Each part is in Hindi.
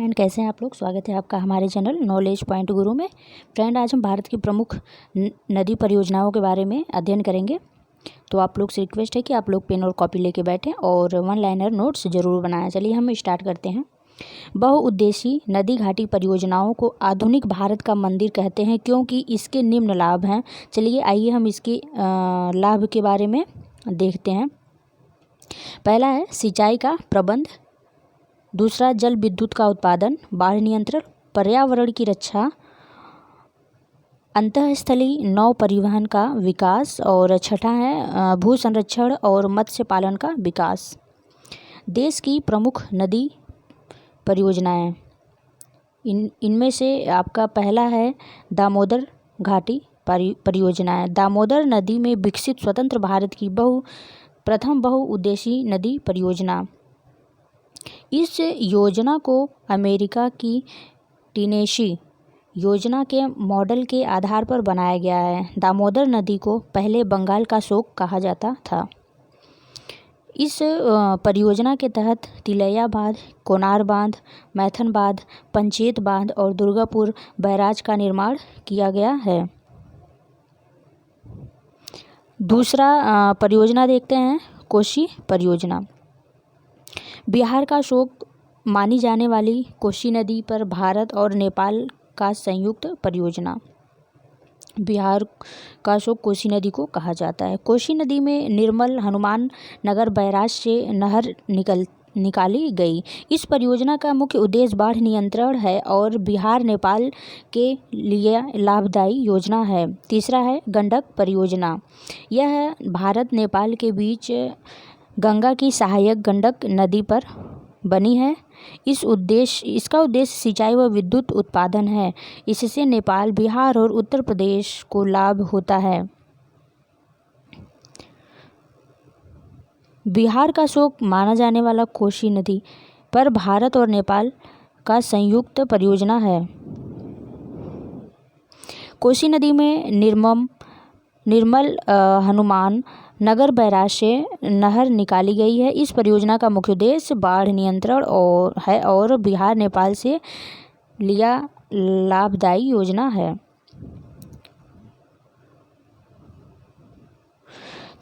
फ्रेंड, कैसे हैं आप लोग। स्वागत है आपका हमारे चैनल नॉलेज पॉइंट गुरु में। फ्रेंड, आज हम भारत की प्रमुख नदी परियोजनाओं के बारे में अध्ययन करेंगे। तो आप लोग से रिक्वेस्ट है कि आप लोग पेन और कॉपी लेके बैठें और वन लाइनर नोट्स ज़रूर बनाएं। चलिए हम स्टार्ट करते हैं। बहुउद्देशीय नदी घाटी परियोजनाओं को आधुनिक भारत का मंदिर कहते हैं क्योंकि इसके निम्न लाभ हैं। चलिए आइए हम इसके लाभ के बारे में देखते हैं। पहला है सिंचाई का प्रबंध, दूसरा जल विद्युत का उत्पादन, बाढ़ नियंत्रण, पर्यावरण की रक्षा, अंतःस्थलीय नौ परिवहन का विकास और छठा है भू संरक्षण और मत्स्य पालन का विकास। देश की प्रमुख नदी परियोजनाएं, इनमें से आपका पहला है दामोदर घाटी परियोजना है। दामोदर नदी में विकसित स्वतंत्र भारत की प्रथम बहुउद्देशीय नदी परियोजना। इस योजना को अमेरिका की टेनेसी योजना के मॉडल के आधार पर बनाया गया है। दामोदर नदी को पहले बंगाल का शोक कहा जाता था। इस परियोजना के तहत तिलैया बांध, कोनार बांध, मैथन बांध, पंचेत बांध और दुर्गापुर बैराज का निर्माण किया गया है। दूसरा परियोजना देखते हैं, कोसी परियोजना। बिहार का शोक मानी जाने वाली कोसी नदी पर भारत और नेपाल का संयुक्त परियोजना। बिहार का शोक कोसी नदी को कहा जाता है। कोसी नदी में निर्मल हनुमान नगर बैराज से नहर निकाली गई। इस परियोजना का मुख्य उद्देश्य बाढ़ नियंत्रण है और बिहार नेपाल के लिए लाभदायी योजना है। तीसरा है गंडक परियोजना। यह भारत नेपाल के बीच गंगा की सहायक गंडक नदी पर बनी है। इसका उद्देश्य सिंचाई व विद्युत उत्पादन है। इससे नेपाल, बिहार और उत्तर प्रदेश को लाभ होता है। बिहार का शोक माना जाने वाला कोसी नदी पर भारत और नेपाल का संयुक्त परियोजना है। कोसी नदी में निर्मल हनुमान नगर बैराज से नहर निकाली गई है। इस परियोजना का मुख्य उद्देश्य बाढ़ नियंत्रण और बिहार नेपाल से लिया लाभदायी योजना है।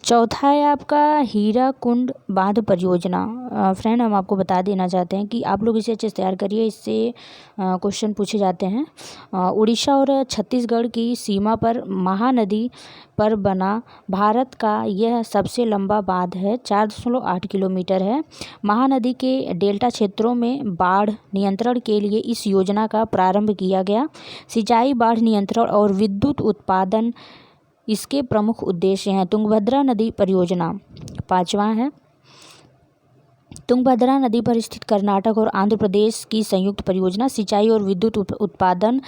चौथा है आपका हीराकुंड बांध परियोजना। फ्रेंड, हम आपको बता देना चाहते हैं कि आप लोग इसे अच्छे से तैयार करिए, इससे क्वेश्चन पूछे जाते हैं। उड़ीसा और छत्तीसगढ़ की सीमा पर महानदी पर बना भारत का यह सबसे लंबा बांध है, 4.8 किलोमीटर है। महानदी के डेल्टा क्षेत्रों में बाढ़ नियंत्रण के लिए इस योजना का प्रारंभ किया गया। सिंचाई, बाढ़ नियंत्रण और विद्युत उत्पादन इसके प्रमुख उद्देश्य हैं। तुंगभद्रा नदी परियोजना पांचवा है। तुंगभद्रा नदी पर स्थित कर्नाटक और आंध्र प्रदेश की संयुक्त परियोजना। सिंचाई और विद्युत उत्पादन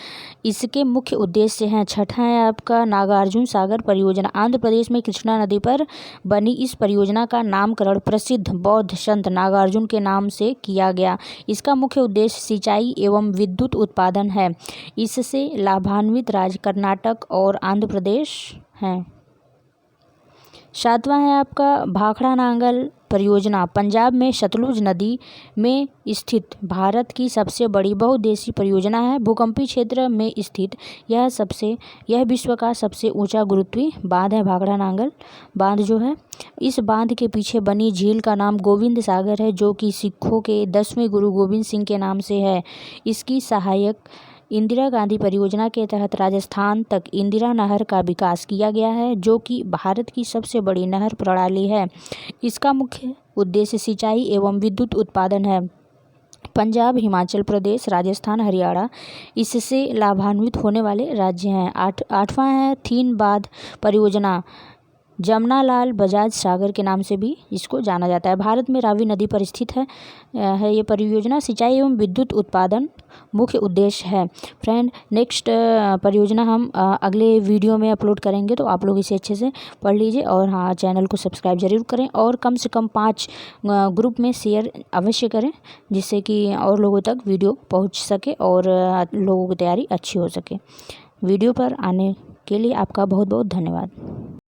इसके मुख्य उद्देश्य हैं। छठा है आपका नागार्जुन सागर परियोजना। आंध्र प्रदेश में कृष्णा नदी पर बनी इस परियोजना का नामकरण प्रसिद्ध बौद्ध संत नागार्जुन के नाम से किया गया। इसका मुख्य उद्देश्य सिंचाई एवं विद्युत उत्पादन है। इससे लाभान्वित राज्य कर्नाटक और आंध्र प्रदेश हैं। सातवां है आपका भाखड़ा नांगल परियोजना। पंजाब में सतलुज नदी में स्थित भारत की सबसे बड़ी बहुउद्देशीय परियोजना है। भूकंपीय क्षेत्र में स्थित यह विश्व का सबसे ऊंचा गुरुत्वीय बांध है। भाखड़ा नांगल बांध जो है, इस बांध के पीछे बनी झील का नाम गोविंद सागर है, जो कि सिखों के 10वें गुरु गोविंद सिंह के नाम से है। इसकी सहायक इंदिरा गांधी परियोजना के तहत राजस्थान तक इंदिरा नहर का विकास किया गया है, जो कि भारत की सबसे बड़ी नहर प्रणाली है। इसका मुख्य उद्देश्य सिंचाई एवं विद्युत उत्पादन है। पंजाब, हिमाचल प्रदेश, राजस्थान, हरियाणा इससे लाभान्वित होने वाले राज्य हैं। आठवां है थीन बांध परियोजना। जमनालाल बजाज सागर के नाम से भी इसको जाना जाता है। भारत में रावी नदी पर स्थित है ये परियोजना। सिंचाई एवं विद्युत उत्पादन मुख्य उद्देश्य है। फ्रेंड, नेक्स्ट परियोजना हम अगले वीडियो में अपलोड करेंगे, तो आप लोग इसे अच्छे से पढ़ लीजिए और हाँ, चैनल को सब्सक्राइब जरूर करें और कम से कम 5 ग्रुप में शेयर अवश्य करें, जिससे कि और लोगों तक वीडियो पहुंच सके और लोगों की तैयारी अच्छी हो सके। वीडियो पर आने के लिए आपका बहुत बहुत धन्यवाद।